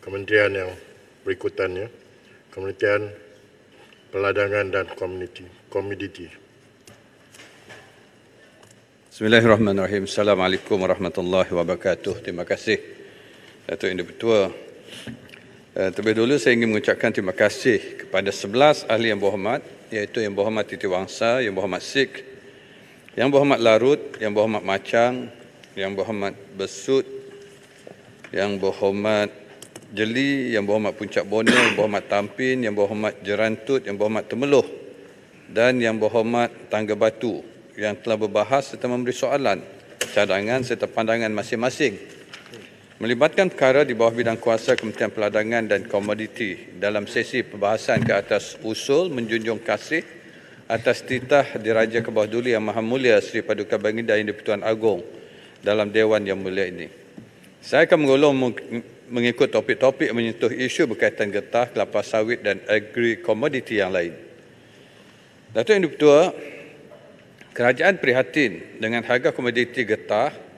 kementerian yang berikutannya, Kementerian Perdagangan dan Komoditi. Bismillahirrahmanirrahim. Assalamualaikum warahmatullahi wabarakatuh. Terima kasih Datuk Yang Dipertua. Terlebih dulu saya ingin mengucapkan terima kasih kepada 11 ahli yang berhormat, iaitu Yang Berhormat Titi Wangsa, Yang Berhormat Sik, Yang Berhormat Larut, Yang Berhormat Macang, Yang Berhormat Besut, Yang Berhormat Jeli, Yang Berhormat Puncak Borneo, Yang Berhormat Tampin, Yang Berhormat Jerantut, Yang Berhormat Temeloh dan Yang Berhormat Tangga Batu yang telah berbahas serta memberi soalan, cadangan serta pandangan masing-masing melibatkan perkara di bawah bidang kuasa Kementerian Perdagangan dan Komoditi dalam sesi perbahasan ke atas usul menjunjung kasih atas titah Diraja ke bawah Duli Yang Maha Mulia Seri Paduka Baginda Yang di-Pertuan Agong dalam Dewan Yang Mulia ini. Saya akan menggolong mengikut topik-topik menyentuh isu berkaitan getah, kelapa sawit dan agri-komoditi yang lain. Datuk Yang di-Pertua, kerajaan prihatin dengan harga komoditi getah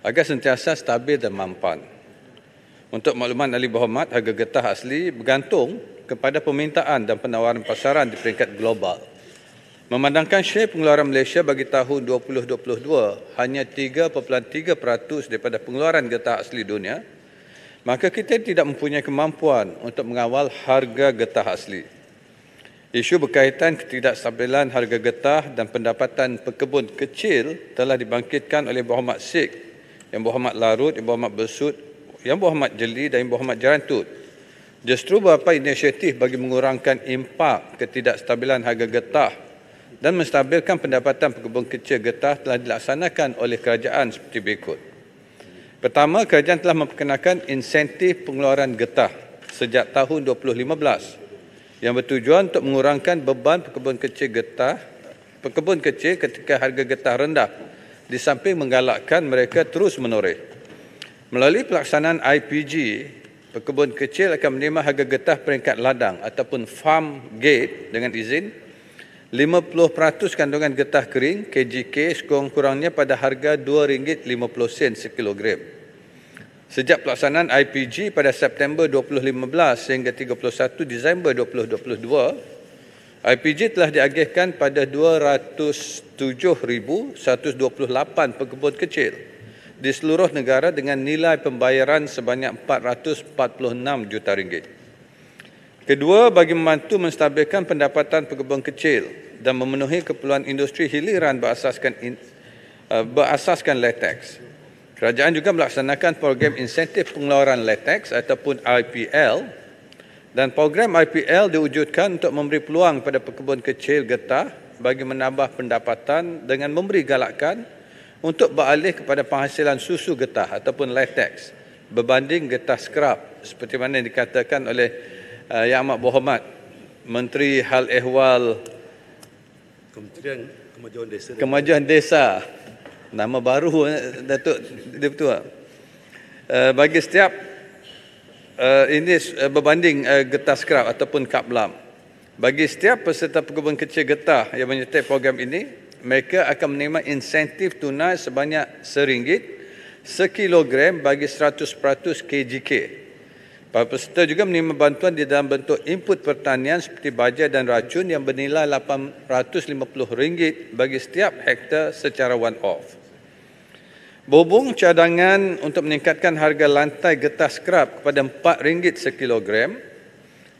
agar sentiasa stabil dan mampan. Untuk makluman ahli berhormat, harga getah asli bergantung kepada permintaan dan penawaran pasaran di peringkat global. Memandangkan share pengeluaran Malaysia bagi tahun 2022 hanya 3.3% daripada pengeluaran getah asli dunia, maka kita tidak mempunyai kemampuan untuk mengawal harga getah asli. Isu berkaitan ketidakstabilan harga getah dan pendapatan pekebun kecil telah dibangkitkan oleh Berhormat Sik, Yang Berhormat Larut, Yang Berhormat Besut, Yang Berhormat Jeli dan Yang Berhormat Jerantut. Justru beberapa inisiatif bagi mengurangkan impak ketidakstabilan harga getah dan menstabilkan pendapatan pekebun kecil getah telah dilaksanakan oleh kerajaan seperti berikut. Pertama, kerajaan telah memperkenalkan insentif pengeluaran getah sejak tahun 2015 yang bertujuan untuk mengurangkan beban pekebun kecil ketika harga getah rendah, di samping menggalakkan mereka terus menoreh. Melalui pelaksanaan IPG, pekebun kecil akan menerima harga getah peringkat ladang ataupun farm gate dengan izin 50% kandungan getah kering KGK sekurang-kurangnya pada harga RM2.50 sekilogram. Sejak pelaksanaan IPG pada September 2015 sehingga 31 Disember 2022, IPG telah diagihkan pada 207,128 pekebun kecil di seluruh negara dengan nilai pembayaran sebanyak RM446 juta. Kedua, bagi membantu menstabilkan pendapatan pekebun kecil dan memenuhi keperluan industri hiliran berasaskan latex. Kerajaan juga melaksanakan program insentif pengeluaran latex ataupun IPL, dan program IPL diwujudkan untuk memberi peluang pada pekebun kecil getah bagi menambah pendapatan dengan memberi galakan untuk beralih kepada penghasilan susu getah ataupun latex berbanding getah scrap seperti mana yang dikatakan oleh Yang Amat Berhormat Menteri Hal Ehwal Kementerian Kemajuan Desa. Nama baru Datuk Dipertua. Bagi setiap ini berbanding getah scrap ataupun kaplam. Bagi setiap peserta pekebun kecil getah yang menyertai program ini, mereka akan menerima insentif tunai sebanyak RM1 sekilogram bagi 100% KGK. Para peserta juga menerima bantuan di dalam bentuk input pertanian seperti baja dan racun yang bernilai RM850 bagi setiap hektar secara one-off. Berhubung cadangan untuk meningkatkan harga lantai getah scrap kepada RM4 sekilogram,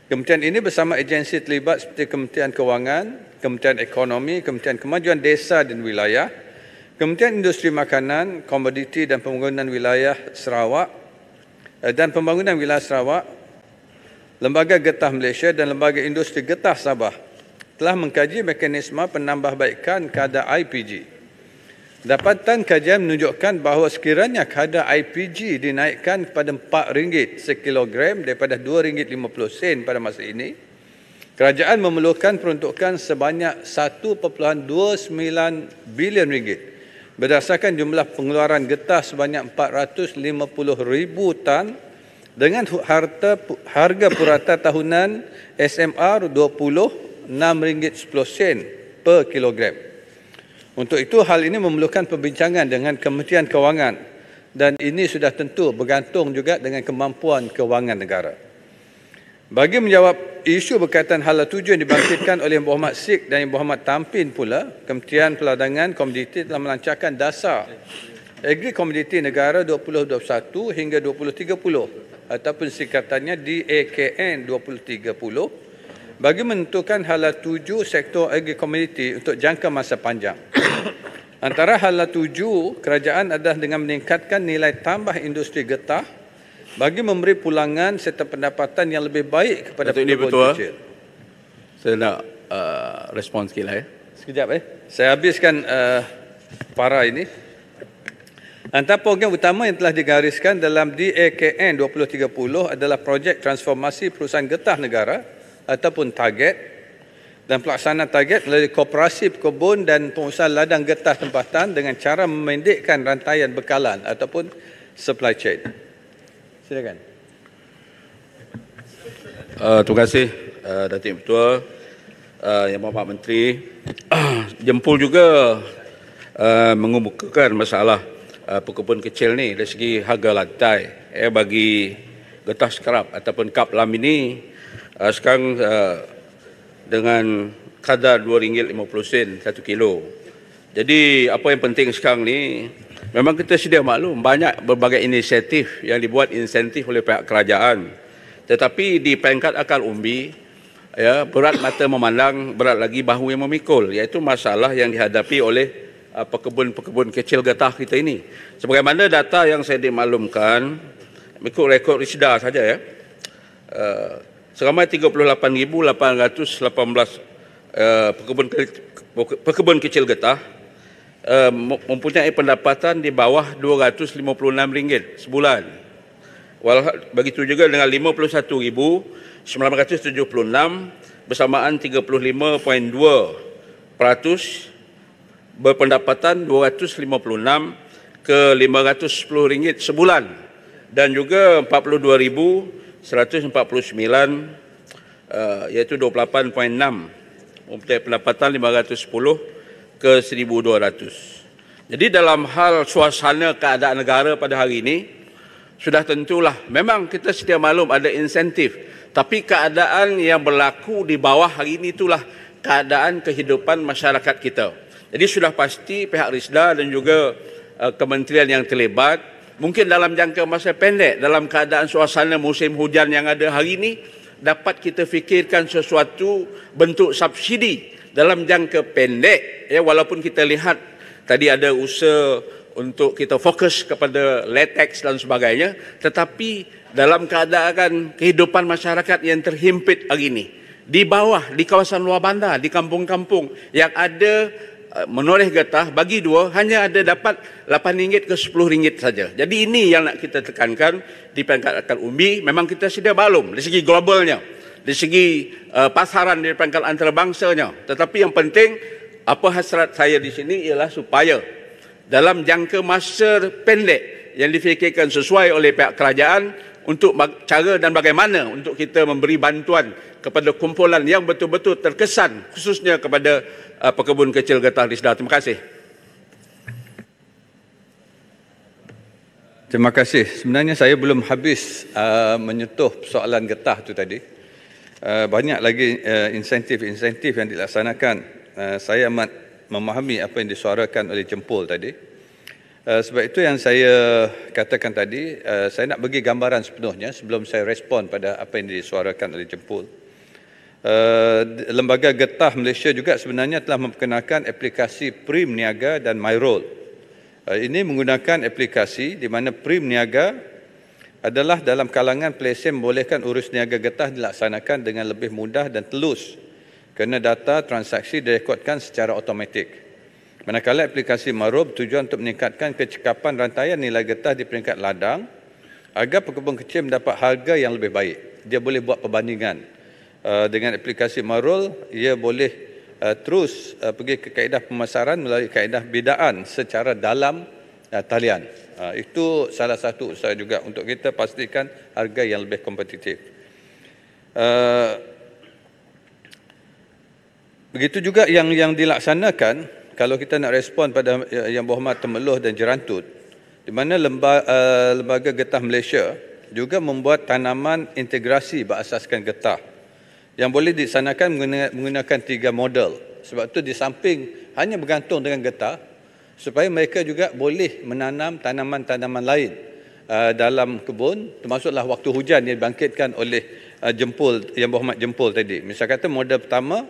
kementerian ini bersama agensi terlibat seperti Kementerian Kewangan, Kementerian Ekonomi, Kementerian Kemajuan Desa dan Wilayah, Kementerian Industri Makanan, Komoditi dan Pembangunan Wilayah Sarawak, Lembaga Getah Malaysia dan Lembaga Industri Getah Sabah telah mengkaji mekanisme penambahbaikan kadar IPG. Dapatan kajian menunjukkan bahawa sekiranya kadar IPG dinaikkan kepada RM4 sekilogram daripada RM2.50 pada masa ini, kerajaan memerlukan peruntukan sebanyak RM1.29 bilion berdasarkan jumlah pengeluaran getah sebanyak 450,000 tan dengan harga purata tahunan SMR RM26.10 per kilogram. Untuk itu, hal ini memerlukan perbincangan dengan Kementerian Kewangan dan ini sudah tentu bergantung juga dengan kemampuan kewangan negara. Bagi menjawab isu berkaitan hala tuju yang dibangkitkan oleh Yang Berhormat Sikh dan Yang Berhormat Tampin pula, Kementerian Perdagangan Komoditi telah melancarkan dasar Agri Komoditi Negara 2021 hingga 2030 ataupun singkatannya DAKN 2030 bagi menentukan hala tuju sektor agri komoditi untuk jangka masa panjang. Antara hala tuju kerajaan adalah dengan meningkatkan nilai tambah industri getah bagi memberi pulangan serta pendapatan yang lebih baik kepada pekebun kecil. Saya nak respon sikit lah. Sekejap saya habiskan para ini. Antara program utama yang telah digariskan dalam DAKN 2030 adalah projek transformasi perusahaan getah negara ataupun target, dan pelaksanaan target melalui koperasi pekebun dan pengusaha ladang getah tempatan dengan cara memendekkan rantaian bekalan ataupun supply chain. Silakan. Terima kasih Datuk Ketua, Yang Berhormat Menteri. Jempol juga mengemukakan masalah pekebun kecil ni dari segi harga lantai bagi getah skrap ataupun kap lam ini sekarang dengan kadar RM2.50 1 kilo. Jadi apa yang penting sekarang ni, memang kita sedia maklum banyak berbagai inisiatif yang dibuat insentif oleh pihak kerajaan. Tetapi di peringkat akal umbi, berat mata memandang, berat lagi bahu yang memikul, iaitu masalah yang dihadapi oleh pekebun-pekebun kecil getah kita ini. Sebagaimana data yang saya dimaklumkan, ikut rekod Risda saja seramai 38,818 pekebun kecil getah mempunyai pendapatan di bawah RM256 sebulan. Begitu juga dengan 51,976 bersamaan 35.2% berpendapatan RM256 ke RM510 sebulan, dan juga 42,149 iaitu 28.6 mempunyai pendapatan RM510 ke RM1,200. Jadi dalam hal suasana keadaan negara pada hari ini, sudah tentulah memang kita sedia maklum ada insentif, tapi keadaan yang berlaku di bawah hari ini itulah keadaan kehidupan masyarakat kita. Jadi sudah pasti pihak Risda dan juga kementerian yang terlibat mungkin dalam jangka masa pendek, dalam keadaan suasana musim hujan yang ada hari ini, dapat kita fikirkan sesuatu bentuk subsidi dalam jangka pendek. Walaupun kita lihat tadi ada usaha untuk kita fokus kepada latex dan sebagainya, tetapi dalam keadaan kehidupan masyarakat yang terhimpit hari ini, di bawah, di kawasan luar bandar, di kampung-kampung yang ada menoreh getah bagi dua hanya ada dapat RM8 ke RM10 saja. Jadi ini yang nak kita tekankan di peringkat akal umbi. Memang kita sedia maklum dari segi globalnya, dari segi pasaran di peringkat antarabangsanya. Tetapi yang penting, apa hasrat saya di sini ialah supaya dalam jangka masa pendek yang difikirkan sesuai oleh pihak kerajaan untuk cara dan bagaimana untuk kita memberi bantuan kepada kumpulan yang betul-betul terkesan, khususnya kepada pekebun kecil getah Risda. Terima kasih. Terima kasih. Sebenarnya saya belum habis menyentuh soalan getah itu tadi. Banyak lagi insentif-insentif yang dilaksanakan. Saya amat memahami apa yang disuarakan oleh Jempol tadi. Sebab itu yang saya katakan tadi, saya nak bagi gambaran sepenuhnya sebelum saya respon pada apa yang disuarakan oleh Jempol. Lembaga Getah Malaysia juga sebenarnya telah memperkenalkan aplikasi Prim Niaga dan MyRoll. Ini menggunakan aplikasi di mana Prim Niaga adalah dalam kalangan pelesen membolehkan urus niaga getah dilaksanakan dengan lebih mudah dan telus kerana data transaksi direkodkan secara automatik. Manakala aplikasi MyRoll bertujuan untuk meningkatkan kecekapan rantaian nilai getah di peringkat ladang agar pekebun kecil mendapat harga yang lebih baik. Dia boleh buat perbandingan. Dengan aplikasi MyRoll, ia boleh terus pergi ke kaedah pemasaran melalui kaedah bidaan secara dalam talian. Itu salah satu usaha juga untuk kita pastikan harga yang lebih kompetitif. Begitu juga yang dilaksanakan, kalau kita nak respon pada Yang Berhormat Temeloh dan Jerantut, di mana Lembaga Getah Malaysia juga membuat tanaman integrasi berasaskan getah yang boleh dilaksanakan menggunakan 3 model. Sebab itu di samping hanya bergantung dengan getah, supaya mereka juga boleh menanam tanaman-tanaman lain dalam kebun, termasuklah waktu hujan yang dibangkitkan oleh Yang Berhormat Jempol tadi. Misal kata model pertama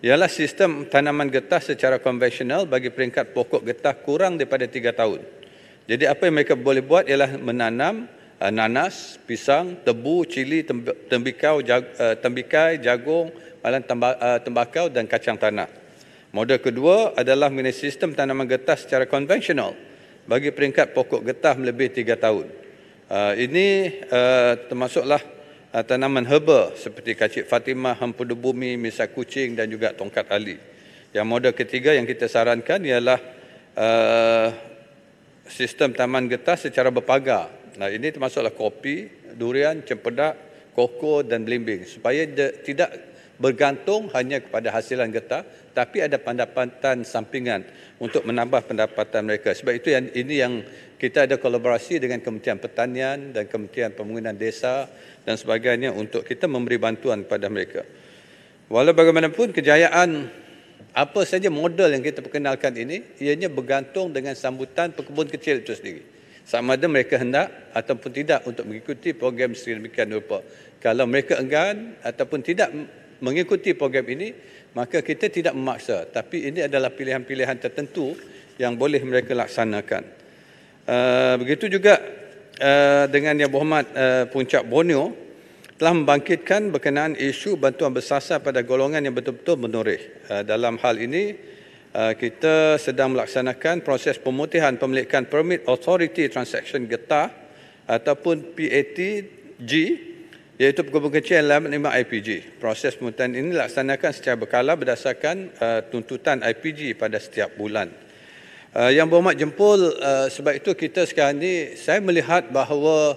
ialah sistem tanaman getah secara konvensional bagi peringkat pokok getah kurang daripada 3 tahun. Jadi apa yang mereka boleh buat ialah menanam nanas, pisang, tebu, cili, tembikai, jagung, tembakau dan kacang tanah. Model kedua adalah mengenai sistem tanaman getah secara konvensional bagi peringkat pokok getah melebihi 3 tahun. Ini termasuklah tanaman herba seperti kacik Fatimah, hempedu bumi, misai kucing dan juga tongkat ali. Yang model ketiga yang kita sarankan ialah sistem tanaman getah secara berpagar. Ini termasuklah kopi, durian, cempedak, koko dan belimbing, supaya tidak bergantung hanya kepada hasilan getah, tapi ada pendapatan sampingan untuk menambah pendapatan mereka. Sebab itu ini yang kita ada kolaborasi dengan Kementerian Pertanian dan Kementerian Pembangunan Desa dan sebagainya untuk kita memberi bantuan kepada mereka. Walau bagaimanapun kejayaan apa saja model yang kita perkenalkan ini, ianya bergantung dengan sambutan pekebun kecil itu sendiri. Sama ada mereka hendak ataupun tidak untuk mengikuti program sedemikian rupa. Kalau mereka enggan ataupun tidak mengikuti program ini, maka kita tidak memaksa. Tapi ini adalah pilihan-pilihan tertentu yang boleh mereka laksanakan. Begitu juga dengan Yang Berhormat Puncak Borneo telah membangkitkan berkenaan isu bantuan bersasar pada golongan yang betul-betul menoreh. Dalam hal ini, kita sedang melaksanakan proses pemutihan pemilikan Permit Authority Transaction Getah ataupun PATG, iaitu pekebun kecil yang 5 IPG. Proses pemutihan ini dilaksanakan secara berkala berdasarkan tuntutan IPG pada setiap bulan. Yang Berhormat Jempol, sebab itu kita sekarang ini, saya melihat bahawa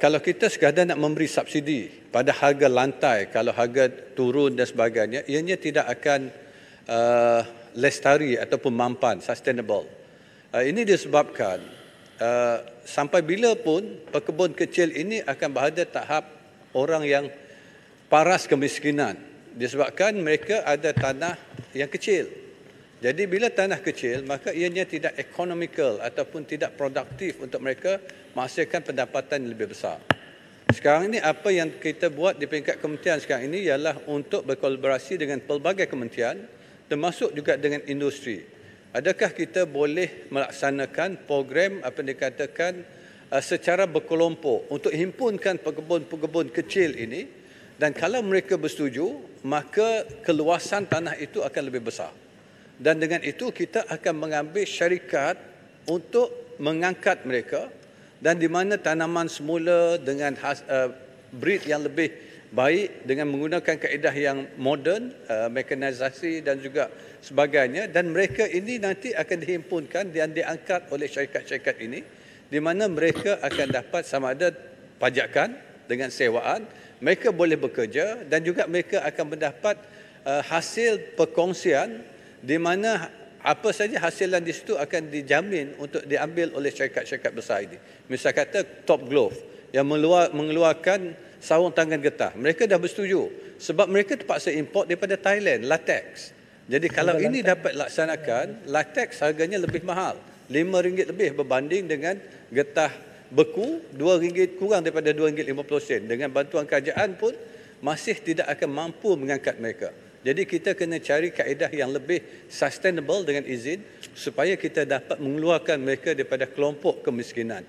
kalau kita sekadar nak memberi subsidi pada harga lantai, kalau harga turun dan sebagainya, ianya tidak akan lestari ataupun mampan, sustainable. Ini disebabkan sampai bila pun pekebun kecil ini akan berada tahap orang yang paras kemiskinan, disebabkan mereka ada tanah yang kecil. Jadi bila tanah kecil, maka ianya tidak economical ataupun tidak produktif untuk mereka menghasilkan pendapatan yang lebih besar. Sekarang ini apa yang kita buat di peringkat kementerian sekarang ini ialah untuk berkolaborasi dengan pelbagai kementerian, termasuk juga dengan industri. Adakah kita boleh melaksanakan program apa yang dikatakan secara berkelompok untuk himpunkan pekebun-pekebun kecil ini, dan kalau mereka bersetuju, maka keluasan tanah itu akan lebih besar. Dan dengan itu kita akan mengambil syarikat untuk mengangkat mereka, dan di mana tanaman semula dengan breed yang lebih baik dengan menggunakan kaedah yang moden, mekanisasi dan juga sebagainya, dan mereka ini nanti akan dihimpunkan dan diangkat oleh syarikat-syarikat ini, di mana mereka akan dapat sama ada pajakan dengan sewaan, mereka boleh bekerja dan juga mereka akan mendapat hasil perkongsian, di mana apa saja hasilan di situ akan dijamin untuk diambil oleh syarikat-syarikat besar ini. Misal kata Top Glove yang mengeluarkan sarung tangan getah, mereka dah bersetuju sebab mereka terpaksa import daripada Thailand, latex. Jadi kalau ini dapat laksanakan, latex harganya lebih mahal, RM5 lebih berbanding dengan getah beku, RM2 kurang daripada RM2.50. Dengan bantuan kerajaan pun masih tidak akan mampu mengangkat mereka. Jadi kita kena cari kaedah yang lebih sustainable dengan izin, supaya kita dapat mengeluarkan mereka daripada kelompok kemiskinan.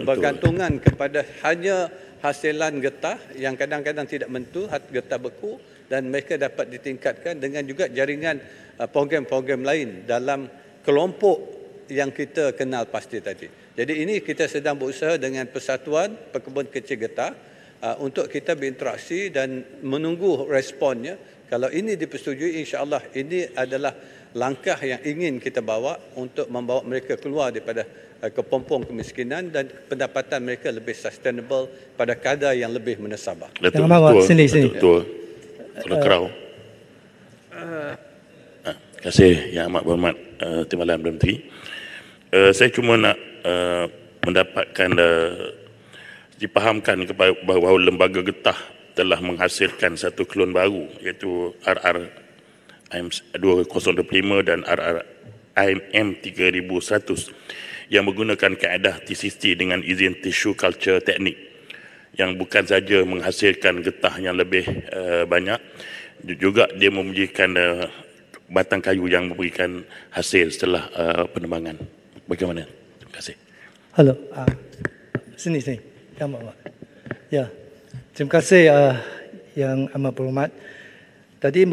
Bergantungan kepada hanya hasilan getah yang kadang-kadang tidak menentu, getah beku, dan mereka dapat ditingkatkan dengan juga jaringan program-program lain dalam kelompok yang kita kenal pasti tadi. Jadi ini kita sedang berusaha dengan Persatuan Pekebun Kecil Getah untuk kita berinteraksi dan menunggu responnya. Kalau ini dipersetujui, insya-Allah ini adalah langkah yang ingin kita bawa untuk membawa mereka keluar daripada kepompong kemiskinan dan pendapatan mereka lebih sustainable pada kadar yang lebih menasabah. Jangan marah, sini. Betul. Tuan Kerau. Terima kasih Yang Amat Berhormat Timbalan Perdana Menteri. Saya cuma nak mendapatkan dipahamkan kepada bahawa lembaga getah telah menghasilkan satu klon baru iaitu RRIM2025 dan RRIM3100 yang menggunakan kaedah TCC dengan izin tissue culture teknik yang bukan saja menghasilkan getah yang lebih banyak, juga dia memberikan batang kayu yang memberikan hasil setelah penebangan. Bagaimana? Terima kasih. Halo, sini. Ya, terima kasih Yang Amat Berhormat. Tadi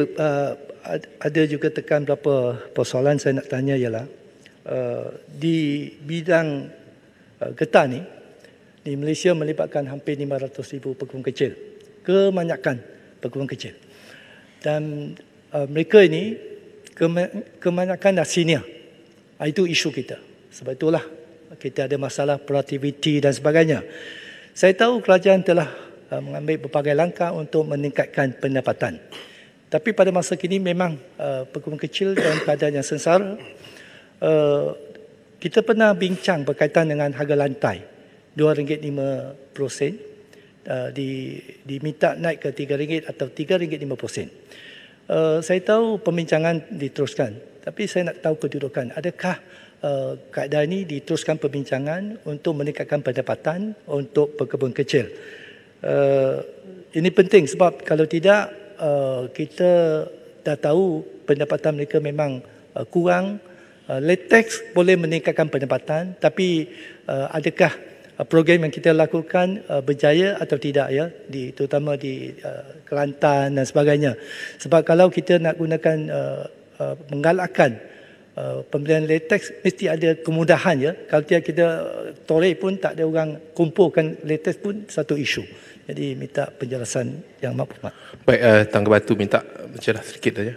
ada juga tekan beberapa persoalan saya nak tanya ialah di bidang getah ni di Malaysia melibatkan hampir 500,000 pekebun kecil, kebanyakan pekebun kecil, dan mereka ini kebanyakan dah senior. Itu isu kita. Sebab itulah kita ada masalah produktiviti dan sebagainya. Saya tahu kerajaan telah mengambil berbagai langkah untuk meningkatkan pendapatan. Tapi pada masa kini memang pekebun kecil dalam keadaan yang sengsara. Kita pernah bincang berkaitan dengan harga lantai RM2.5 diminta naik ke RM3 atau RM3.5. Saya tahu pembincangan diteruskan, tapi saya nak tahu kedudukan. Adakah keadaan ini diteruskan perbincangan untuk meningkatkan pendapatan untuk pekebun kecil? Ini penting sebab kalau tidak kita dah tahu pendapatan mereka memang kurang. Latex boleh meningkatkan pendapatan, tapi adakah program yang kita lakukan berjaya atau tidak, ya, terutama di Kelantan dan sebagainya. Sebab kalau kita nak gunakan menggalakkan pembelian latex, mesti ada kemudahan, ya. Kalau tidak kita torek pun tak ada orang kumpulkan latex pun satu isu. Jadi minta penjelasan Yang Amat Berhormat. Baik, Tangga Batu minta bicara sedikit saja.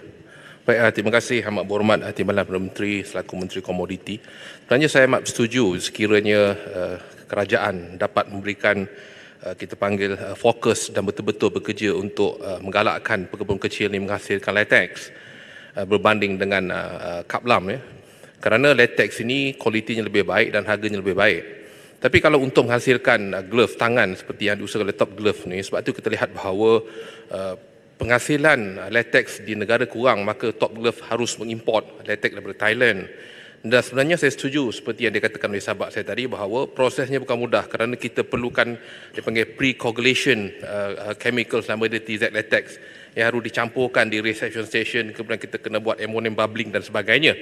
Baik, terima kasih Amat Berhormat Timbalan Perdana Menteri selaku Menteri Komoditi. Sebenarnya saya amat setuju sekiranya kerajaan dapat memberikan kita panggil fokus dan betul-betul bekerja untuk menggalakkan pekebun kecil ini menghasilkan latex berbanding dengan kaplam, ya. Kerana latex ini kualitinya lebih baik dan harganya lebih baik. Tapi kalau untuk menghasilkan glove tangan seperti yang diusahakan oleh Top Glove ni, sebab itu kita lihat bahawa penghasilan latex di negara kurang, maka Top Glove harus mengimport latex daripada Thailand. Dan sebenarnya saya setuju seperti yang dikatakan oleh sahabat saya tadi bahawa prosesnya bukan mudah kerana kita perlukan dipanggil pre-coagulation chemicals nama dia TZ latex yang harus dicampurkan di reception station, kemudian kita kena buat ammonium bubbling dan sebagainya.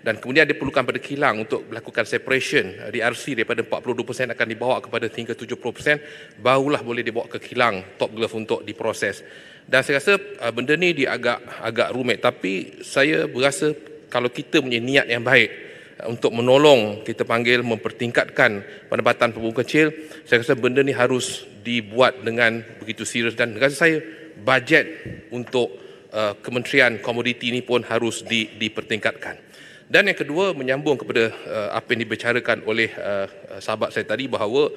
Dan kemudian diperlukan pada kilang untuk melakukan separation di RC daripada 42% akan dibawa kepada hingga 70%, barulah boleh dibawa ke kilang Top Glove untuk diproses. Dan saya rasa benda ni dia agak rumit, tapi saya berasa kalau kita punya niat yang baik untuk menolong, kita panggil mempertingkatkan pendapatan pekebun kecil, saya rasa benda ni harus dibuat dengan begitu serius. Dan rasa saya bajet untuk Kementerian Komoditi ini pun harus dipertingkatkan. Dan yang kedua, menyambung kepada apa yang dibicarakan oleh sahabat saya tadi bahawa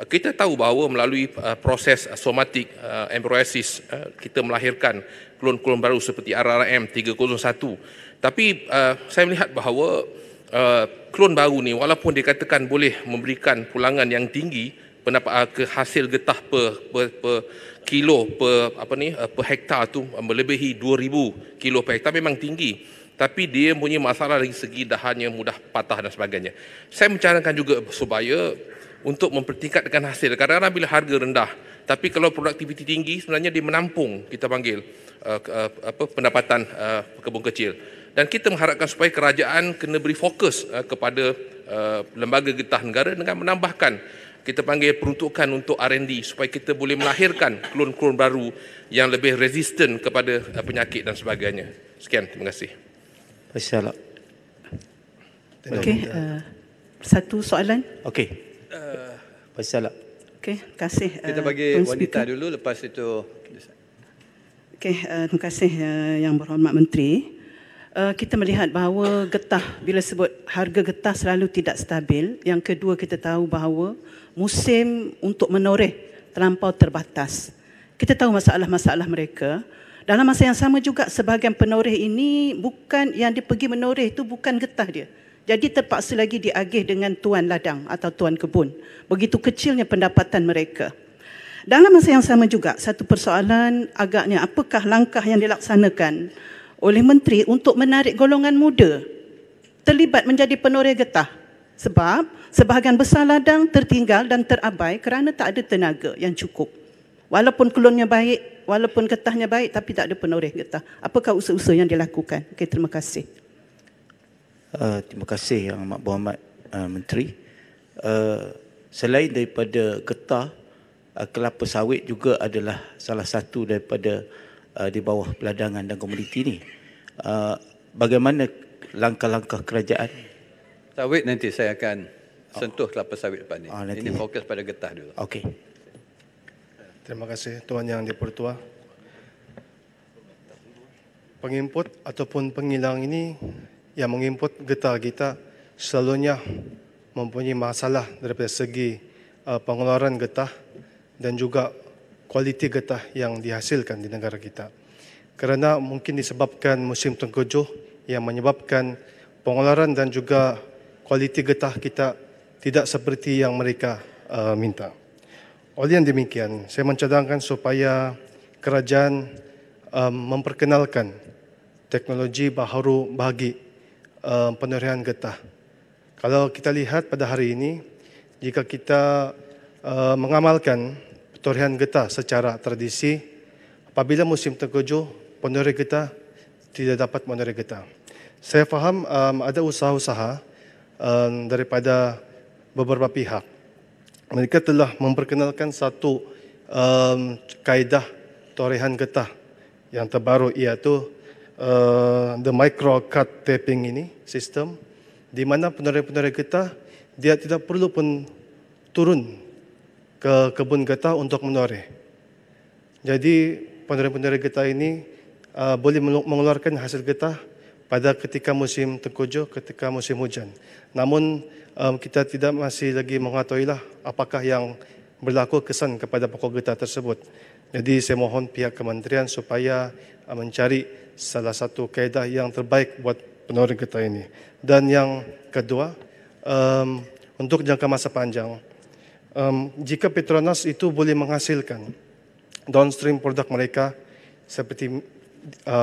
kita tahu bahawa melalui proses somatic embryosis kita melahirkan klon-klon baru seperti RRIM301. Tapi saya melihat bahawa klon baru ni walaupun dikatakan boleh memberikan pulangan yang tinggi, pendapat hasil getah per kilo per hektar tu melebihi 2000 kilo per hektar, memang tinggi. Tapi dia punya masalah dari segi dahannya mudah patah dan sebagainya. Saya mencarankan juga supaya untuk mempertingkatkan hasil. Kadang-kadang bila harga rendah, tapi kalau produktiviti tinggi, sebenarnya dia menampung kita panggil pendapatan pekebun kecil. Dan kita mengharapkan supaya kerajaan kena beri fokus kepada lembaga getah negara dengan menambahkan kita panggil peruntukan untuk R&D supaya kita boleh melahirkan klon-klon baru yang lebih resisten kepada penyakit dan sebagainya. Sekian, terima kasih. Masyaallah. Okey, satu soalan. Okey. Masyaallah. Okey, terima kasih. Kita bagi wanita dulu, lepas itu. Okey, terima kasih Yang Berhormat Menteri. Kita melihat bahawa getah, bila sebut harga getah selalu tidak stabil. Yang kedua, kita tahu bahawa musim untuk menoreh terlampau terbatas. Kita tahu masalah-masalah mereka. Dalam masa yang sama juga sebahagian penoreh ini bukan yang dia pergi menoreh itu bukan getah dia. Jadi terpaksa lagi diagih dengan tuan ladang atau tuan kebun. Begitu kecilnya pendapatan mereka. Dalam masa yang sama juga, satu persoalan agaknya apakah langkah yang dilaksanakan oleh menteri untuk menarik golongan muda terlibat menjadi penoreh getah. Sebab sebahagian besar ladang tertinggal dan terabai kerana tak ada tenaga yang cukup. Walaupun kelunnya baik, walaupun getahnya baik, tapi tak ada penoreh getah. Apakah usaha-usaha yang dilakukan? Okey, terima kasih. Terima kasih Yang Amat Berhormat Menteri. Selain daripada getah, kelapa sawit juga adalah salah satu daripada di bawah peladangan dan komoditi ini. Bagaimana langkah-langkah kerajaan? Sawit nanti saya akan sentuh kelapa sawit depan ni. nanti. Ini fokus pada getah dulu. Okey. Terima kasih Tuan Yang Dipertua. Pengimput ataupun pengilang ini yang mengimput getah kita selalunya mempunyai masalah daripada segi pengeluaran getah dan juga kualiti getah yang dihasilkan di negara kita. Kerana mungkin disebabkan musim tengkujuh yang menyebabkan pengeluaran dan juga kualiti getah kita tidak seperti yang mereka minta. Oleh yang demikian, saya mencadangkan supaya kerajaan memperkenalkan teknologi baharu bagi penerian getah. Kalau kita lihat pada hari ini, jika kita mengamalkan penerian getah secara tradisi, apabila musim tengkujuh, penoreh getah tidak dapat menoreh getah. Saya faham ada usaha-usaha daripada beberapa pihak. Mereka telah memperkenalkan satu kaedah torehan getah yang terbaru, iaitu the micro cut tapping ini sistem, di mana penoreh-penoreh getah dia tidak perlu pun turun ke kebun getah untuk menoreh. Jadi penoreh-penoreh getah ini boleh mengeluarkan hasil getah pada ketika musim tengkujuh, ketika musim hujan. Namun kita tidak masih lagi mengetahuilah apakah yang berlaku kesan kepada pokok getah tersebut. Jadi saya mohon pihak kementerian supaya mencari salah satu kaedah yang terbaik buat penoreh getah ini. Dan yang kedua, untuk jangka masa panjang, jika Petronas itu boleh menghasilkan downstream produk mereka seperti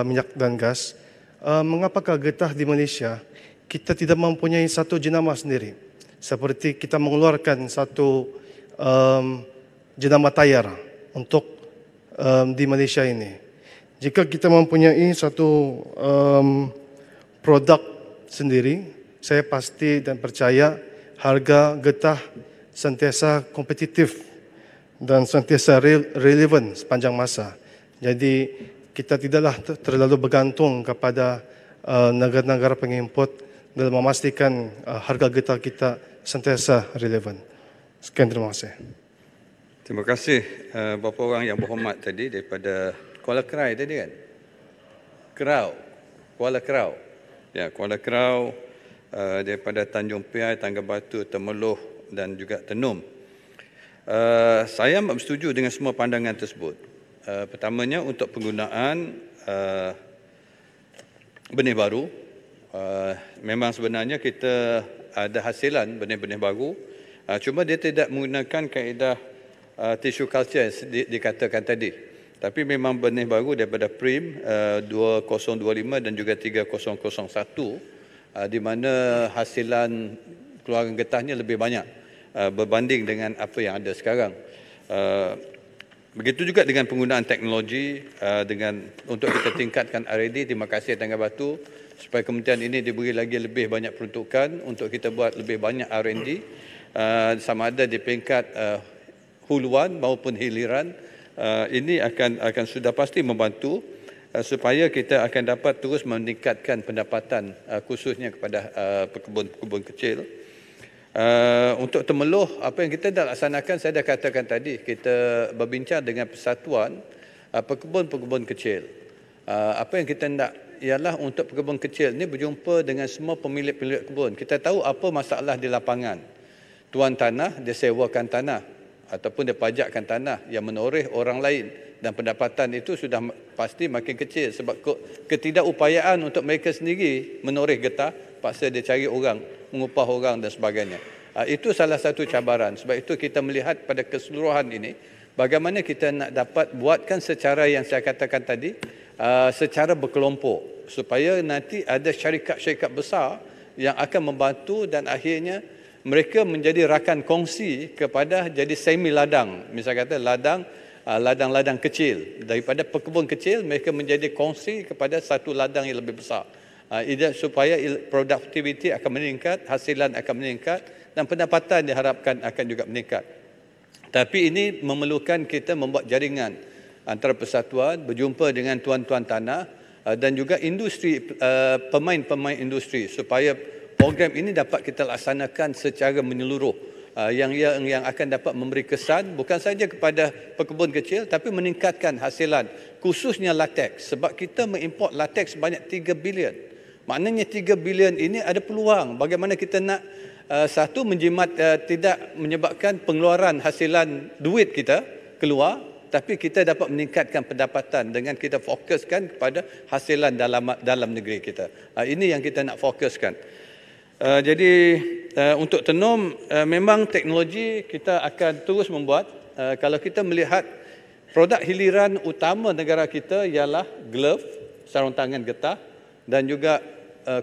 minyak dan gas, mengapakah getah di Malaysia kita tidak mempunyai satu jenama sendiri? Seperti kita mengeluarkan satu jenama tayar untuk di Malaysia ini. Jika kita mempunyai satu produk sendiri, saya pasti dan percaya harga getah sentiasa kompetitif dan sentiasa relevan sepanjang masa. Jadi kita tidaklah terlalu bergantung kepada negara-negara pengimput dalam memastikan harga getah kita sentiasa relevan. Sekian, terima kasih. Terima kasih beberapa orang yang berhormat tadi daripada Kuala Krai tadi kan? Kuala Krau. Ya, Kuala Krau, daripada Tanjung Piai, Tangga Batu, Temeloh dan juga Tenum. Saya amat bersetuju dengan semua pandangan tersebut. Pertamanya untuk penggunaan benih baru. Memang sebenarnya kita ada hasilan benih-benih baru, cuma dia tidak menggunakan kaedah tissue culture yang dikatakan tadi. Tapi memang benih baru daripada PRIM 2025 dan juga 3001, di mana hasilan keluaran getahnya lebih banyak berbanding dengan apa yang ada sekarang. Begitu juga dengan penggunaan teknologi untuk kita tingkatkan R&D. Terima kasih Tangga Batu supaya kementerian ini diberi lagi lebih banyak peruntukan untuk kita buat lebih banyak R&D, sama ada di peringkat huluan maupun hiliran. Ini akan sudah pasti membantu supaya kita akan dapat terus meningkatkan pendapatan khususnya kepada pekebun kecil. Untuk Temeloh, apa yang kita dah laksanakan, saya dah katakan tadi, kita berbincang dengan persatuan pekebun-pekebun kecil. Apa yang kita nak ialah untuk pekebun kecil ini berjumpa dengan semua pemilik-pemilik kebun. Kita tahu apa masalah di lapangan. Tuan tanah, dia sewakan tanah ataupun dia pajakkan tanah yang menoreh orang lain dan pendapatan itu sudah pasti makin kecil sebab ketidakupayaan untuk mereka sendiri menoreh getah, paksa dia cari orang, mengupah orang dan sebagainya. Itu salah satu cabaran. Sebab itu kita melihat pada keseluruhan ini bagaimana kita nak dapat buatkan secara yang saya katakan tadi, secara berkelompok supaya nanti ada syarikat-syarikat besar yang akan membantu dan akhirnya mereka menjadi rakan kongsi kepada jadi semi ladang. Misal kata ladang-ladang kecil. Daripada pekebun kecil mereka menjadi kongsi kepada satu ladang yang lebih besar. Supaya produktiviti akan meningkat, hasilan akan meningkat dan pendapatan diharapkan akan juga meningkat. Tapi ini memerlukan kita membuat jaringan antara persatuan, berjumpa dengan tuan-tuan tanah dan juga industri, pemain-pemain industri supaya program ini dapat kita laksanakan secara menyeluruh yang akan dapat memberi kesan bukan saja kepada pekebun kecil tapi meningkatkan hasilan khususnya latex sebab kita mengimport latex sebanyak 3 bilion. Maknanya 3 bilion ini ada peluang bagaimana kita nak satu menjimat tidak menyebabkan pengeluaran hasilan duit kita keluar tapi kita dapat meningkatkan pendapatan dengan kita fokuskan kepada hasilan dalam negeri kita. Ini yang kita nak fokuskan. Jadi untuk tenum memang teknologi kita akan terus membuat. Kalau kita melihat produk hiliran utama negara kita ialah glove, sarung tangan getah dan juga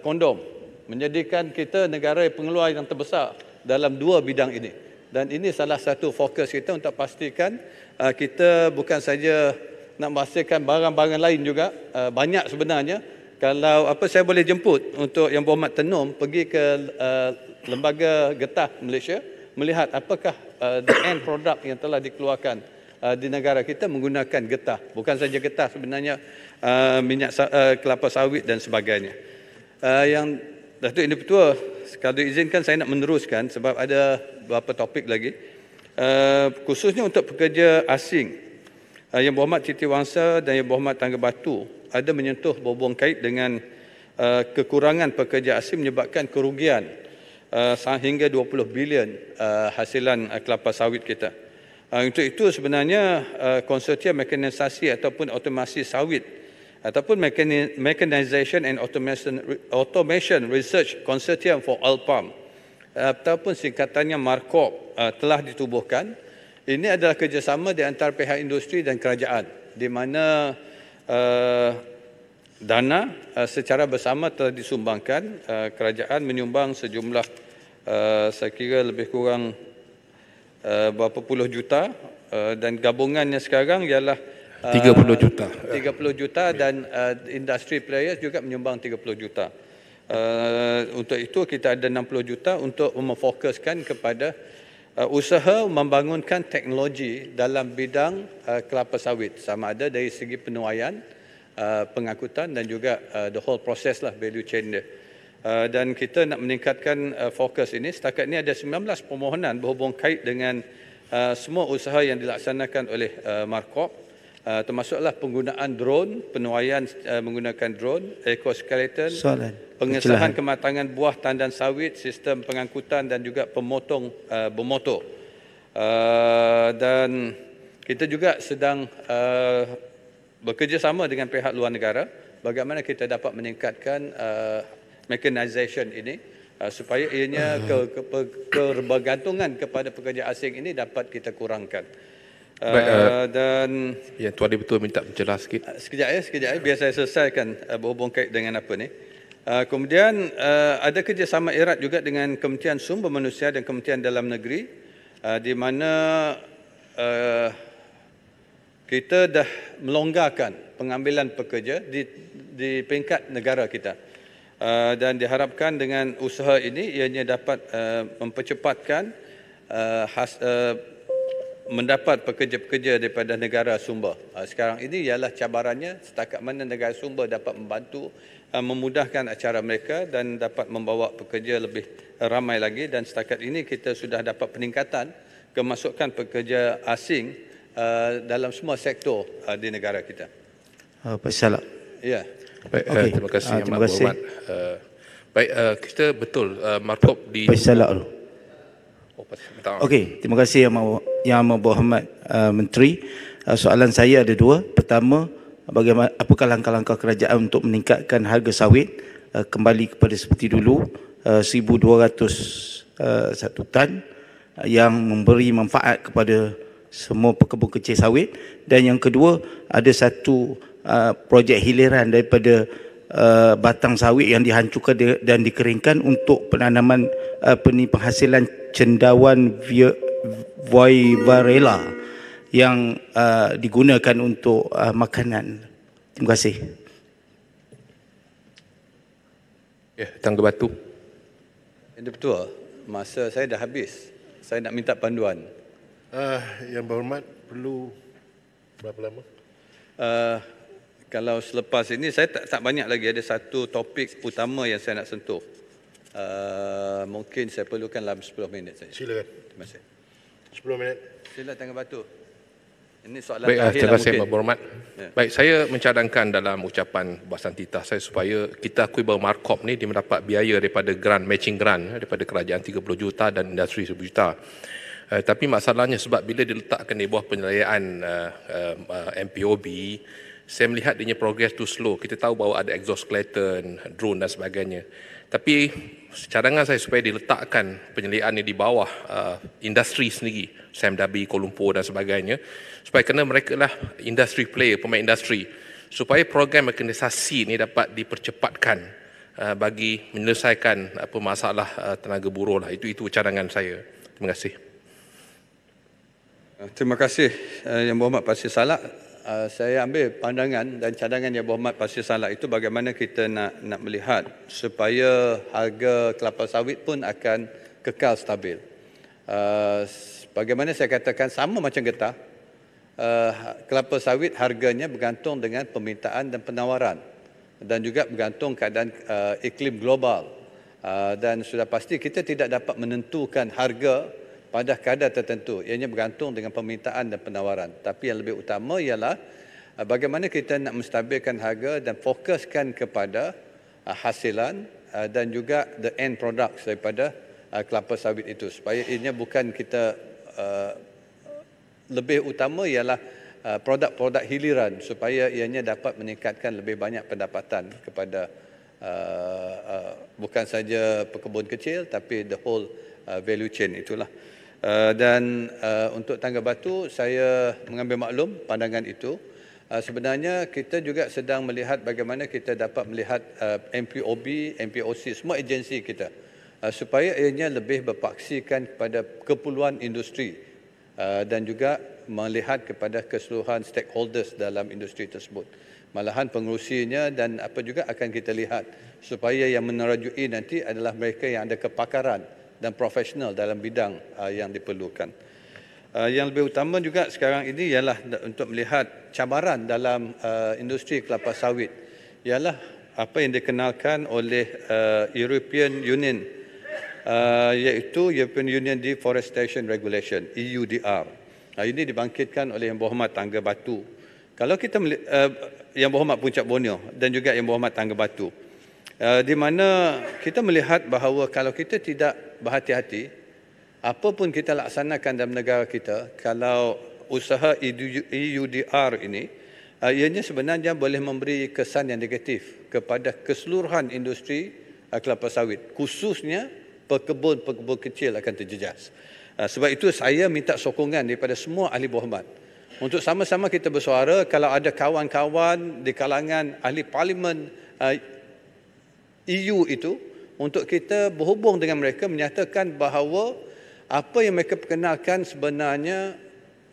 kondom. Menjadikan kita negara pengeluar yang terbesar dalam dua bidang ini. Dan ini salah satu fokus kita untuk pastikan kita bukan saja nak menghasilkan barang-barang lain juga, banyak sebenarnya. Kalau saya boleh jemput untuk Yang Berhormat Tenum pergi ke Lembaga Getah Malaysia melihat apakah the end product yang telah dikeluarkan di negara kita menggunakan getah. Bukan saja getah sebenarnya, minyak kelapa sawit dan sebagainya. Yang Datuk Yang Dipertua, kalau diizinkan saya nak meneruskan sebab ada beberapa topik lagi. Khususnya untuk pekerja asing, Yang Berhormat Sitiwangsa dan Yang Berhormat Tangga Batu ada menyentuh berhubung kait dengan kekurangan pekerja asing menyebabkan kerugian hingga 20 bilion hasilan kelapa sawit kita. Untuk itu sebenarnya konsortium mekanisasi ataupun otomasi sawit ataupun Mechanization and Automation Research Consortium for Oil Palm ataupun singkatannya MARCOP telah ditubuhkan. Ini adalah kerjasama di antara pihak industri dan kerajaan di mana dana secara bersama telah disumbangkan. Kerajaan menyumbang sejumlah saya kira lebih kurang berapa puluh juta dan gabungannya sekarang ialah 30 juta. 30 juta dan industri players juga menyumbang 30 juta. Untuk itu kita ada 60 juta untuk memfokuskan kepada usaha membangunkan teknologi dalam bidang kelapa sawit sama ada dari segi penuaian, pengangkutan dan juga the whole process lah, value chain dia. Dan kita nak meningkatkan fokus ini. Setakat ini ada 19 permohonan berhubung kait dengan semua usaha yang dilaksanakan oleh MARCOP, termasuklah penggunaan drone, penuaian menggunakan drone, exoskeleton, pengesahan kematangan buah tandan sawit, sistem pengangkutan dan juga pemotong bermotor. Dan kita juga sedang bekerjasama dengan pihak luar negara bagaimana kita dapat meningkatkan mechanization ini supaya ianya kebergantungan kepada pekerja asing ini dapat kita kurangkan. Dan ya, Tuan Dipertua minta menjelas sikit. Sekejap ya, biar saya selesaikan berhubung kait dengan apa ni. Kemudian ada kerjasama erat juga dengan Kementerian Sumber Manusia dan Kementerian Dalam Negeri di mana kita dah melonggarkan pengambilan pekerja di peringkat negara kita. Dan diharapkan dengan usaha ini ianya dapat mempercepatkan mendapat pekerja-pekerja daripada negara sumber. Sekarang ini ialah cabarannya setakat mana negara sumber dapat membantu memudahkan acara mereka dan dapat membawa pekerja lebih ramai lagi. Dan setakat ini kita sudah dapat peningkatan kemasukan pekerja asing dalam semua sektor di negara kita. Pak Salak. Ya. Baik, okay. Terima kasih Yang Berhormat. Baik, kita betul MARCOP di Pak Salak dulu. Okey, terima kasih Yang Berhormat Menteri. Soalan saya ada dua. Pertama, apakah langkah-langkah kerajaan untuk meningkatkan harga sawit kembali kepada seperti dulu, 1,200 satu tan, yang memberi manfaat kepada semua pekebun kecil sawit. Dan yang kedua, ada satu projek hiliran daripada batang sawit yang dihancurkan dan dikeringkan untuk penanaman penghasilan cendawan Vivarella yang digunakan untuk makanan. Terima kasih. Ya, Tangga Batu. Ini betul. Masa saya dah habis. Saya nak minta panduan. Yang berhormat, perlu berapa lama? Kalau selepas ini, saya tak banyak lagi. Ada satu topik utama yang saya nak sentuh. Mungkin saya perlukan dalam 10 minit saja. Silakan. Terima kasih. 10 minit. Sila Tangga Batu. Ini soalan Baik, terakhir terima kasih mungkin. Yang Berhormat. Ya. Baik, saya mencadangkan dalam ucapan bahasan titah saya supaya kita akui bahawa Markop ni dia mendapat biaya daripada grant, matching grant daripada kerajaan 30 juta dan industri 10 juta. Tapi masalahnya sebab bila diletakkan di bawah penilaian MPOB, saya melihat dia progress tu slow. Kita tahu bahawa ada exoskeleton, drone dan sebagainya. Tapi cadangan saya supaya diletakkan penyelidikan ini di bawah industri sendiri, SMW, Kuala Lumpur dan sebagainya, supaya kena mereka lah industry player, pemain industri, supaya program mekanisasi ini dapat dipercepatkan bagi menyelesaikan masalah tenaga buruh lah. Itu cadangan saya. Terima kasih. Terima kasih Yang Berhormat Pasir Salak. Saya ambil pandangan dan cadangan Yang Berhormat Pasir Salak itu bagaimana kita nak melihat supaya harga kelapa sawit pun akan kekal stabil. Bagaimana saya katakan, sama macam getah, kelapa sawit harganya bergantung dengan permintaan dan penawaran dan juga bergantung keadaan iklim global. Dan sudah pasti kita tidak dapat menentukan harga pada kadar tertentu. Ianya bergantung dengan permintaan dan penawaran. Tapi yang lebih utama ialah bagaimana kita nak menstabilkan harga dan fokuskan kepada hasilan dan juga the end products daripada kelapa sawit itu. Supaya ianya bukan kita lebih utama ialah produk-produk hiliran supaya ianya dapat meningkatkan lebih banyak pendapatan kepada bukan saja pekebun kecil tapi the whole value chain itulah. Dan untuk Tangga Batu, saya mengambil maklum pandangan itu. Sebenarnya kita juga sedang melihat bagaimana kita dapat melihat MPOB, MPOC, semua agensi kita supaya ianya lebih berpaksikan kepada keperluan industri dan juga melihat kepada keseluruhan stakeholders dalam industri tersebut. Malahan pengerusinya dan apa juga akan kita lihat supaya yang menerajui nanti adalah mereka yang ada kepakaran dan profesional dalam bidang yang diperlukan. Yang lebih utama juga sekarang ini ialah untuk melihat cabaran dalam industri kelapa sawit. Ialah apa yang dikenalkan oleh European Union, iaitu European Union Deforestation Regulation, EUDR. Ini dibangkitkan oleh Yang Berhormat Tangga Batu. Kalau kita Yang Berhormat Puncak Borneo dan juga Yang Berhormat Tangga Batu, di mana kita melihat bahawa kalau kita tidak berhati-hati, apa pun kita laksanakan dalam negara kita, kalau usaha EUDR ini, ianya sebenarnya boleh memberi kesan yang negatif kepada keseluruhan industri kelapa sawit, khususnya pekebun-pekebun kecil akan terjejas. Sebab itu saya minta sokongan daripada semua ahli berhormat untuk sama-sama kita bersuara. Kalau ada kawan-kawan di kalangan ahli parlimen EU itu, untuk kita berhubung dengan mereka menyatakan bahawa apa yang mereka perkenalkan sebenarnya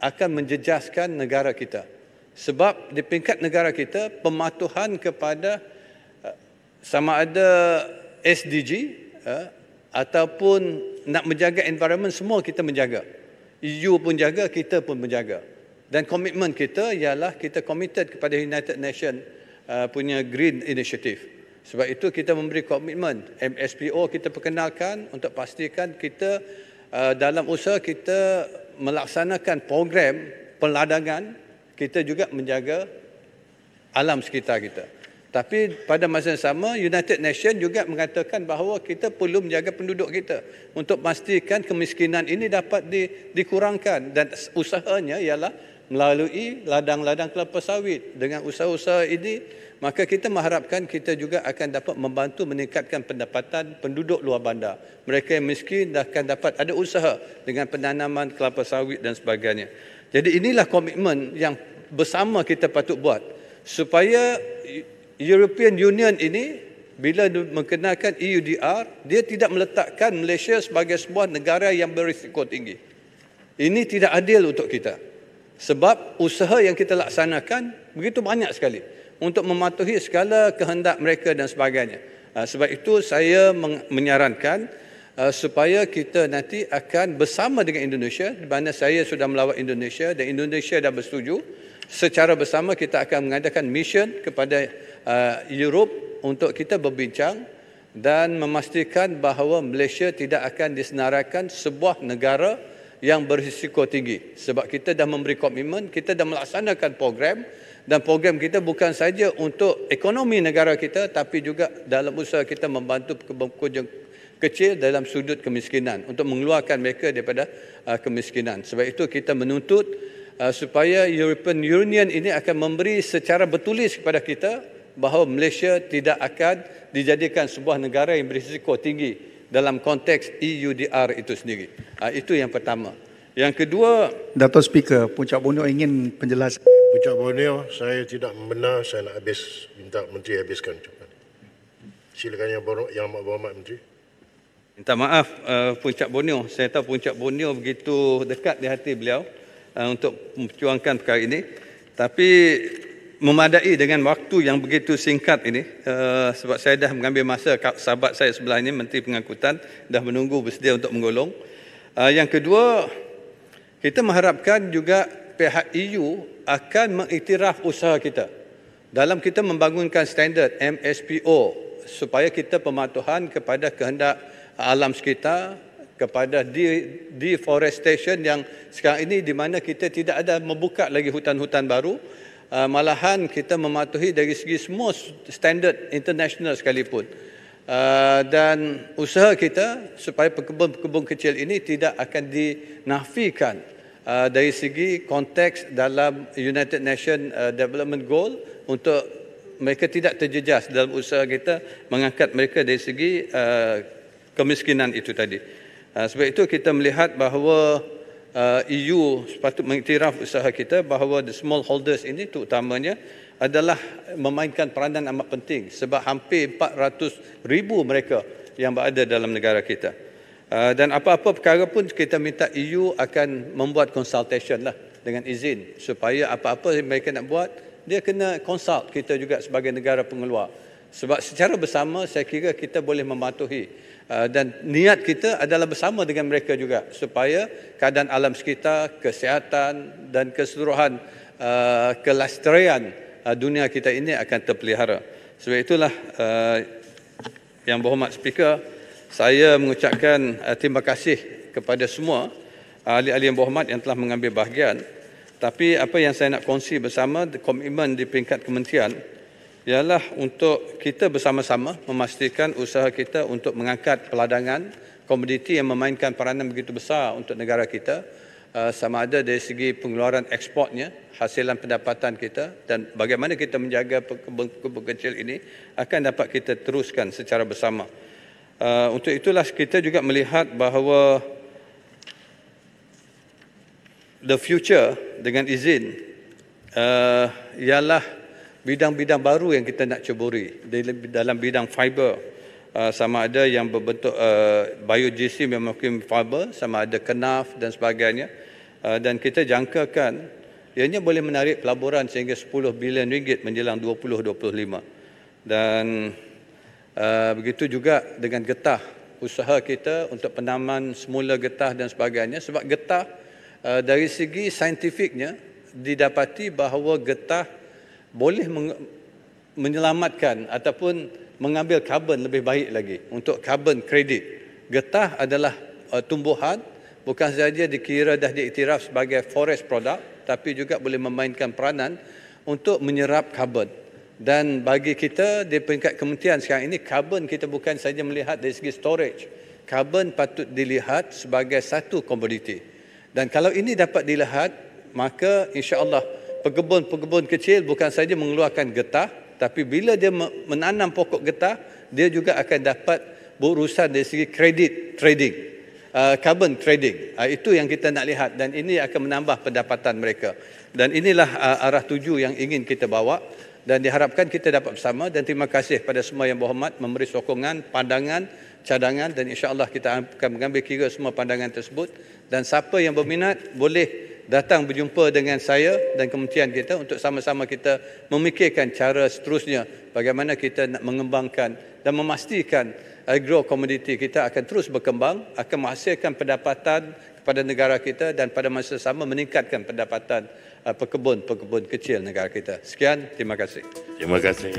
akan menjejaskan negara kita. Sebab di peringkat negara kita, pematuhan kepada sama ada SDG ataupun nak menjaga environment, semua kita menjaga. EU pun jaga, kita pun menjaga. Dan komitmen kita ialah kita committed kepada United Nations punya Green Initiative. Sebab itu kita memberi komitmen, MSPO kita perkenalkan untuk pastikan kita dalam usaha kita melaksanakan program peladangan, kita juga menjaga alam sekitar kita. Tapi pada masa yang sama, United Nations juga mengatakan bahawa kita perlu menjaga penduduk kita untuk pastikan kemiskinan ini dapat dikurangkan, dan usahanya ialah melalui ladang-ladang kelapa sawit. Dengan usaha-usaha ini, maka kita mengharapkan kita juga akan dapat membantu meningkatkan pendapatan penduduk luar bandar. Mereka yang miskin akan dapat ada usaha dengan penanaman kelapa sawit dan sebagainya. Jadi inilah komitmen yang bersama kita patut buat supaya European Union ini bila mengenakan EUDR, dia tidak meletakkan Malaysia sebagai sebuah negara yang berisiko tinggi. Ini tidak adil untuk kita. Sebab usaha yang kita laksanakan begitu banyak sekali untuk mematuhi segala kehendak mereka dan sebagainya. Sebab itu saya menyarankan supaya kita nanti akan bersama dengan Indonesia, di mana saya sudah melawat Indonesia dan Indonesia dah bersetuju. Secara bersama kita akan mengadakan mission kepada Europe untuk kita berbincang dan memastikan bahawa Malaysia tidak akan disenaraikan sebuah negara yang berisiko tinggi. Sebab kita dah memberi komitmen, kita dah melaksanakan program dan program kita bukan saja untuk ekonomi negara kita tapi juga dalam usaha kita membantu pekerja kecil dalam sudut kemiskinan untuk mengeluarkan mereka daripada kemiskinan. Sebab itu kita menuntut supaya European Union ini akan memberi secara bertulis kepada kita bahawa Malaysia tidak akan dijadikan sebuah negara yang berisiko tinggi dalam konteks EUDR itu sendiri. Itu yang pertama. Yang kedua, Dato' Speaker, Puncak Borneo ingin penjelasan. Puncak Borneo, saya tidak membenar, saya nak minta Menteri habiskan cepat. Silakan Yang Berhormat Menteri. minta maaf Puncak Borneo. Saya tahu Puncak Borneo begitu dekat di hati beliau untuk memperjuangkan perkara ini. Tapi memadai dengan waktu yang begitu singkat ini, sebab saya dah mengambil masa, sahabat saya sebelah ini, Menteri Pengangkutan, dah menunggu bersedia untuk menggolong. Yang kedua, kita mengharapkan juga pihak EU akan mengiktiraf usaha kita dalam kita membangunkan standard MSPO supaya kita pematuhan kepada kehendak alam sekitar, kepada deforestation yang sekarang ini di mana kita tidak ada membuka lagi hutan-hutan baru. Malahan kita mematuhi dari segi semua standard international sekalipun. Dan usaha kita supaya pekebun-pekebun kecil ini tidak akan dinafikan dari segi konteks dalam United Nations Development Goal untuk mereka tidak terjejas dalam usaha kita mengangkat mereka dari segi kemiskinan itu tadi. Sebab itu kita melihat bahawa EU sepatut mengiktiraf usaha kita bahawa the smallholders ini terutamanya adalah memainkan peranan amat penting sebab hampir 400,000 mereka yang berada dalam negara kita. Dan apa-apa perkara pun kita minta EU akan membuat consultation lah dengan izin supaya apa-apa yang mereka nak buat dia kena consult kita juga sebagai negara pengeluar. Sebab secara bersama saya kira kita boleh mematuhi dan niat kita adalah bersama dengan mereka juga supaya keadaan alam sekitar, kesihatan dan keseluruhan kelestarian dunia kita ini akan terpelihara. Sebab itulah Yang Berhormat Speaker, saya mengucapkan terima kasih kepada semua ahli-ahli yang berhormat yang telah mengambil bahagian. Tapi apa yang saya nak kongsi bersama komitmen di peringkat kementerian ialah untuk kita bersama-sama memastikan usaha kita untuk mengangkat peladangan komoditi yang memainkan peranan begitu besar untuk negara kita, sama ada dari segi pengeluaran ekspornya, hasilan pendapatan kita dan bagaimana kita menjaga pekebun kecil ini akan dapat kita teruskan secara bersama. Untuk itulah kita juga melihat bahawa the future dengan izin ialah bidang-bidang baru yang kita nak ceburi dalam bidang fiber, sama ada yang berbentuk biogysim yang mungkin fiber, sama ada kenaf dan sebagainya, dan kita jangkakan ianya boleh menarik pelaburan sehingga 10 bilion ringgit menjelang 2025. Dan begitu juga dengan getah, usaha kita untuk penanaman semula getah dan sebagainya, sebab getah dari segi saintifiknya didapati bahawa getah boleh menyelamatkan ataupun mengambil karbon lebih baik lagi untuk karbon kredit. Getah adalah tumbuhan bukan sahaja dikira dah diiktiraf sebagai forest product tapi juga boleh memainkan peranan untuk menyerap karbon. Dan bagi kita di peringkat kementerian sekarang ini, karbon kita bukan saja melihat dari segi storage. Karbon patut dilihat sebagai satu komoditi. Dan kalau ini dapat dilihat maka insya-Allah pekebun-pekebun kecil bukan saja mengeluarkan getah, tapi bila dia menanam pokok getah, dia juga akan dapat berurusan dari segi kredit trading, carbon trading. Itu yang kita nak lihat dan ini akan menambah pendapatan mereka. Dan inilah arah tuju yang ingin kita bawa dan diharapkan kita dapat bersama, dan terima kasih pada semua yang berhormat memberi sokongan, pandangan, cadangan, dan insya-Allah kita akan mengambil kira semua pandangan tersebut. Dan siapa yang berminat boleh datang berjumpa dengan saya dan kementerian kita untuk sama-sama kita memikirkan cara seterusnya bagaimana kita nak mengembangkan dan memastikan agro komoditi kita akan terus berkembang, akan menghasilkan pendapatan kepada negara kita dan pada masa sama meningkatkan pendapatan pekebun-pekebun kecil negara kita. Sekian, terima kasih. Terima kasih.